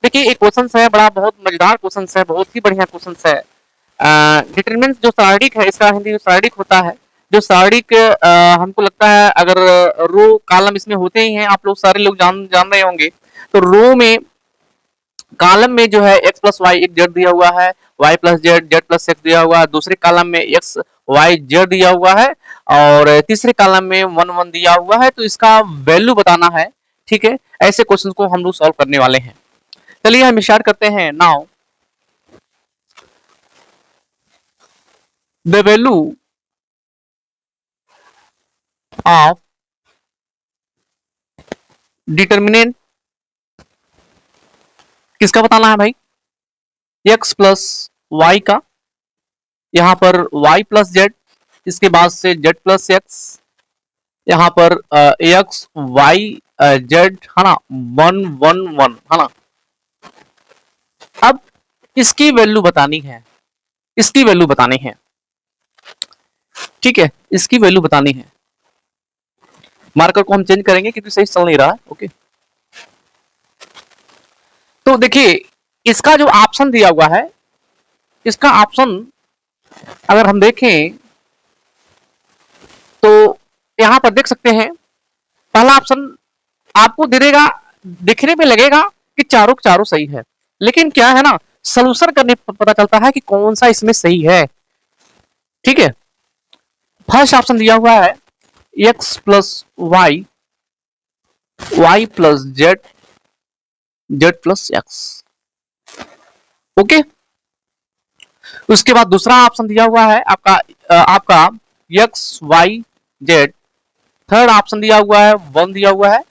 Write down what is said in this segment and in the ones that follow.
देखिए एक क्वेश्चन है बड़ा, बहुत मजेदार क्वेश्चन है, बहुत ही बढ़िया क्वेश्चन है। डिटरमिनेंट जो सारणिक है, इसका हिंदी में सारणिक होता है। जो सारणिक हमको लगता है अगर रो कॉलम इसमें होते ही हैं, आप लोग सारे लोग जान जान रहे होंगे। तो रो में कॉलम में जो है एक्स प्लस वाई एक जेड दिया हुआ है, y plus z z plus x दिया हुआ है, दूसरे कॉलम में एक्स वाई जेड दिया हुआ है, और तीसरे कॉलम में वन वन दिया हुआ है। तो इसका वैल्यू बताना है। ठीक है, ऐसे क्वेश्चन को हम लोग सॉल्व करने वाले हैं। चलिए हम स्टार्ट करते हैं now. The value of determinant किसका बताना है भाई? एक्स प्लस वाई का। यहां पर वाई प्लस जेड, इसके बाद से जेड प्लस एक्स, यहाँ पर एक्स वाई जेड है ना, वन वन वन है ना। अब इसकी वैल्यू बतानी है, इसकी वैल्यू बतानी है। ठीक है, इसकी वैल्यू बतानी है। मार्कर को हम चेंज करेंगे क्योंकि सही चल नहीं रहा है। ओके, तो देखिए इसका जो ऑप्शन दिया हुआ है, इसका ऑप्शन अगर हम देखें तो यहां पर देख सकते हैं, पहला ऑप्शन आपको दे देगा, दिखने में लगेगा कि चारों चारों सही है, लेकिन क्या है ना, सोल्यूशन करने पर पता चलता है कि कौन सा इसमें सही है। ठीक है, फर्स्ट ऑप्शन दिया हुआ है x plus y, y plus z, z plus x. Okay, उसके बाद दूसरा ऑप्शन दिया हुआ है आपका x y z, third option दिया हुआ है वन दिया हुआ है,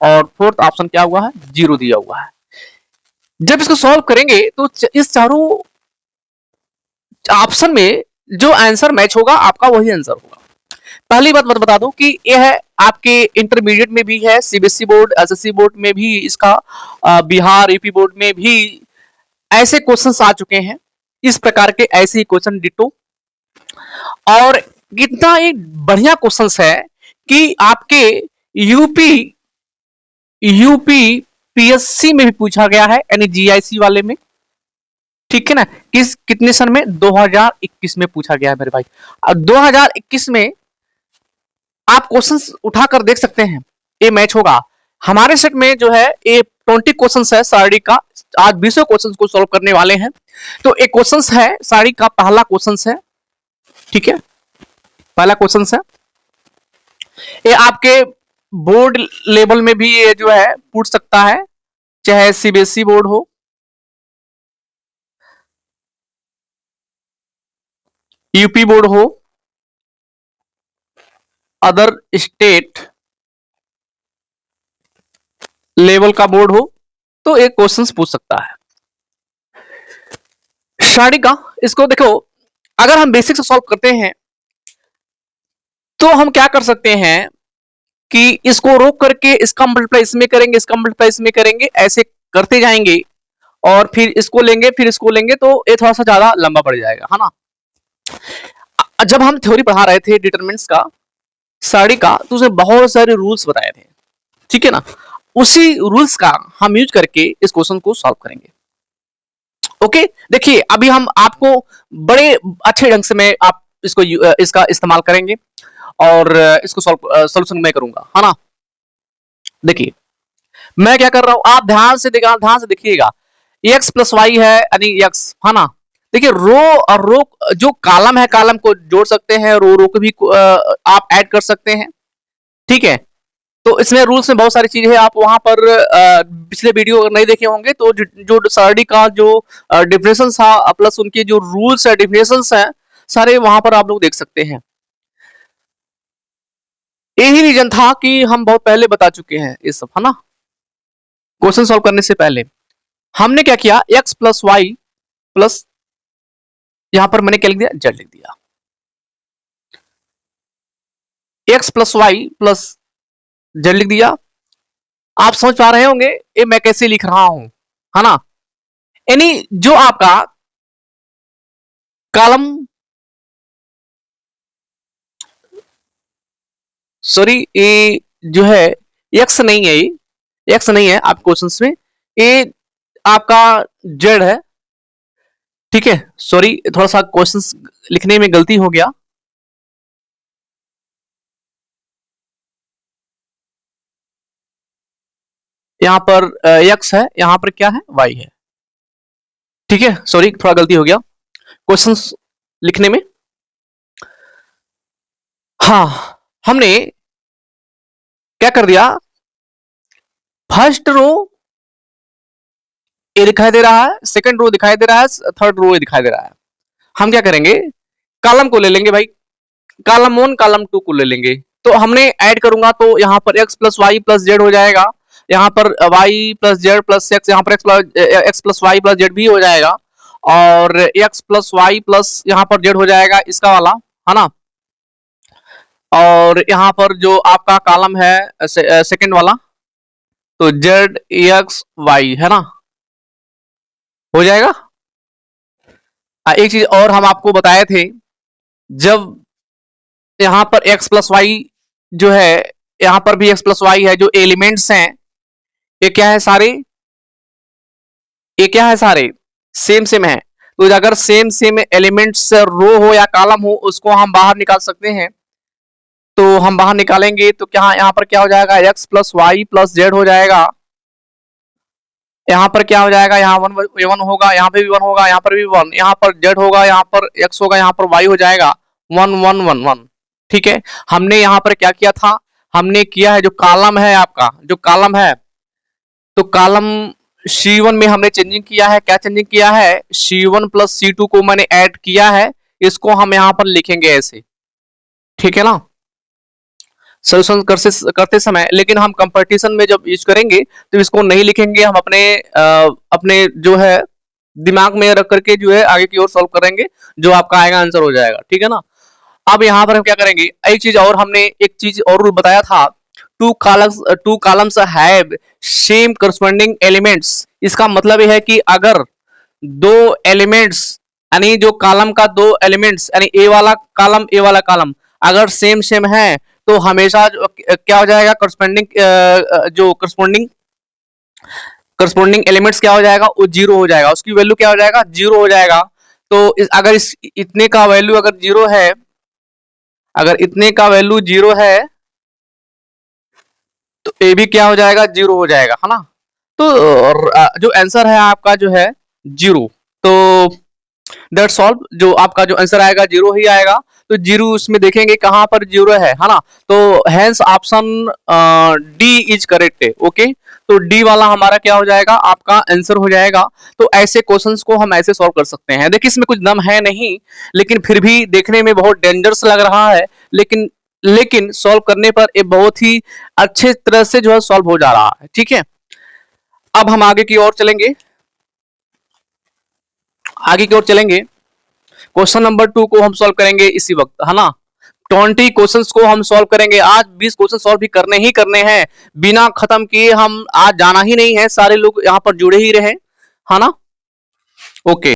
और फोर्थ ऑप्शन क्या हुआ है, जीरो दिया हुआ है। जब इसको सॉल्व करेंगे तो इस चारों ऑप्शन में जो आंसर मैच होगा आपका वही आंसर होगा। पहली बात बता दूं कि यह है आपके इंटरमीडिएट में भी है, सीबीएसई बोर्ड एसएससी बोर्ड में भी इसका, बिहार यूपी बोर्ड में भी ऐसे क्वेश्चंस आ चुके हैं। इस प्रकार के ऐसे ही क्वेश्चन डिटो, और कितना एक बढ़िया क्वेश्चंस है कि आपके यूपी यूपी पीएससी में भी पूछा गया है, यानी जीआईसी वाले में। ठीक है ना, कितने सन में, 2021 में पूछा गया है मेरे भाई। अब 2021 में आप क्वेश्चंस उठाकर देख सकते हैं, ये मैच होगा। हमारे सेट में जो है ये 20 क्वेश्चंस है सारणी का, आज 20 क्वेश्चंस को सॉल्व करने वाले हैं। तो एक क्वेश्चंस है सारणी का, पहला क्वेश्चंस है। ठीक है, पहला क्वेश्चंस है, ये आपके बोर्ड लेवल में भी ये जो है पूछ सकता है, चाहे सीबीएसई बोर्ड हो, यूपी बोर्ड हो, अदर स्टेट लेवल का बोर्ड हो, तो एक क्वेश्चंस पूछ सकता है सारणी का। इसको देखो, अगर हम बेसिक से सॉल्व करते हैं तो हम क्या कर सकते हैं कि इसको रोक करके इसका मल्टीप्लाई इसमें करेंगे, इसका मल्टीप्लाई इसमें करेंगे, ऐसे करते जाएंगे, और फिर इसको लेंगे, फिर इसको लेंगे, तो ये थोड़ा सा ज्यादा लंबा पड़ जाएगा, है ना। जब हम थ्योरी पढ़ा रहे थे डिटरमिनेंट्स का, सारणी का, तो उसमें बहुत सारे रूल्स बताए थे। ठीक है ना, उसी रूल्स का हम यूज करके इस क्वेश्चन को सॉल्व करेंगे। ओके, देखिए अभी हम आपको बड़े अच्छे ढंग से मैं आप इसको इसका इस्तेमाल करेंगे, और इसको सोल्यूशन मैं करूंगा, है ना। देखिए मैं क्या कर रहा हूं, आप ध्यान से देखिएगा। एक्स प्लस वाई है, यानी एक्स, है ना। देखिए रो और रो, जो कॉलम है कॉलम को जोड़ सकते हैं, रो रो को भी आप ऐड कर सकते हैं। ठीक है, तो इसमें रूल्स में बहुत सारी चीजें हैं, आप वहां पर पिछले वीडियो अगर नहीं देखे होंगे तो जो सारणी का जो डिफिनेशन था प्लस उनके जो रूल्स है डिफिनेशन है, सारे वहां पर आप लोग देख सकते हैं। यही रीजन था कि हम बहुत पहले बता चुके हैं ये सब, है ना। क्वेश्चन सॉल्व करने से पहले हमने क्या किया, एक्स प्लस वाई प्लस, यहां पर मैंने क्या लिख दिया, जेड लिख दिया। X plus y plus z लिख दिया। आप समझ पा रहे होंगे ये मैं कैसे लिख रहा हूं, है ना। यानी जो आपका कॉलम, सॉरी ये जो है एक्स नहीं है, ये एक्स नहीं है आप क्वेश्चंस में, ये आपका जेड है, ठीक है। सॉरी, थोड़ा सा क्वेश्चंस लिखने में गलती हो गया। यहां पर एक्स है, यहां पर क्या है, वाई है, ठीक है। सॉरी, थोड़ा गलती हो गया क्वेश्चंस लिखने में। हाँ, हमने क्या कर दिया, फर्स्ट रो ए दिखाई दे रहा है, सेकंड रो दिखाई दे रहा है, थर्ड रो दिखाई दे रहा है। हम क्या करेंगे, कॉलम को ले लेंगे भाई, कॉलम 1 कॉलम 2 को ले लेंगे। तो हमने ऐड करूंगा तो यहाँ पर x plus y plus z हो जाएगा, यहाँ पर y plus z plus x, यहाँ पर x plus y plus z भी हो जाएगा, और x प्लस वाई प्लस यहाँ पर जेड हो जाएगा इसका वाला, है ना। और यहाँ पर जो आपका कॉलम है सेकंड वाला, तो जेड एक्स वाई है ना, हो जाएगा। एक चीज और हम आपको बताए थे, जब यहाँ पर x प्लस वाई जो है, यहाँ पर भी x प्लस वाई है, जो एलिमेंट्स हैं ये क्या है सारे, ये क्या है सारे सेम सेम है। तो अगर सेम सेम एलिमेंट्स रो हो या कॉलम हो, उसको हम बाहर निकाल सकते हैं। तो हम बाहर निकालेंगे तो क्या, यहाँ पर क्या हो जाएगा, x plus y plus z हो जाएगा। यहाँ पर क्या हो जाएगा, यहाँ वन वन होगा, यहाँ पे भी वन होगा, यहाँ पर भी वन, यहाँ पर जेड होगा, यहाँ पर एक्स होगा, यहाँ पर वाई हो जाएगा, वन वन वन वन, ठीक है। हमने यहाँ पर क्या किया था, हमने किया है जो कॉलम है आपका, जो कॉलम है, तो कॉलम C1 में हमने चेंजिंग किया है, क्या चेंजिंग किया है, C1 प्लस C2 को मैंने ऐड किया है, इसको हम यहाँ पर लिखेंगे ऐसे, ठीक है ना, सोल्यूशन करते समय। लेकिन हम कंपटीशन में जब यूज करेंगे तो इसको नहीं लिखेंगे, हम अपने जो है दिमाग में रख करके जो है आगे की ओर सॉल्व करेंगे, जो आपका आएगा आंसर हो जाएगा, ठीक है ना। अब यहाँ पर हम क्या करेंगे, एक चीज और, हमने एक चीज और रूल बताया था, two columns have same corresponding elements. इसका मतलब यह है कि अगर दो एलिमेंट्स, यानी जो कॉलम का दो एलिमेंट्स, यानी ए वाला कॉलम ए वाला कॉलम अगर सेम सेम है, तो हमेशा क्या हो जाएगा, जो करस्पॉन्डिंग एलिमेंट्स क्या हो जाएगा, वो जीरो हो जाएगा, उसकी वैल्यू क्या हो जाएगा, जीरो हो जाएगा। तो अगर इतने का वैल्यू अगर जीरो है, अगर इतने का वैल्यू जीरो है, तो ए भी क्या हो जाएगा, जीरो हो जाएगा, है ना। तो जो आंसर है आपका जो है जीरो। तो दैट्स ऑल, जो आपका जो आंसर आएगा जीरो ही आएगा। तो जीरो उसमें देखेंगे कहां पर जीरो है ना। तो hence option D is correct है, ओके। तो डी वाला हमारा क्या हो जाएगा, आपका आंसर हो जाएगा। तो ऐसे क्वेश्चंस को हम ऐसे सॉल्व कर सकते हैं। देखिए इसमें कुछ दम है नहीं, लेकिन फिर भी देखने में बहुत डेंजरस लग रहा है, लेकिन लेकिन सॉल्व करने पर ये बहुत ही अच्छे तरह से जो है सॉल्व हो जा रहा है, ठीक है। अब हम आगे की ओर चलेंगे, आगे की ओर चलेंगे। क्वेश्चन नंबर 2 को हम सॉल्व करेंगे इसी वक्त, है ना। 20 क्वेश्चंस को हम सॉल्व करेंगे आज, 20 क्वेश्चन सॉल्व भी करने ही करने हैं, बिना खत्म किए हम आज जाना ही नहीं है। सारे लोग यहाँ पर जुड़े ही रहे, है ना। ओके।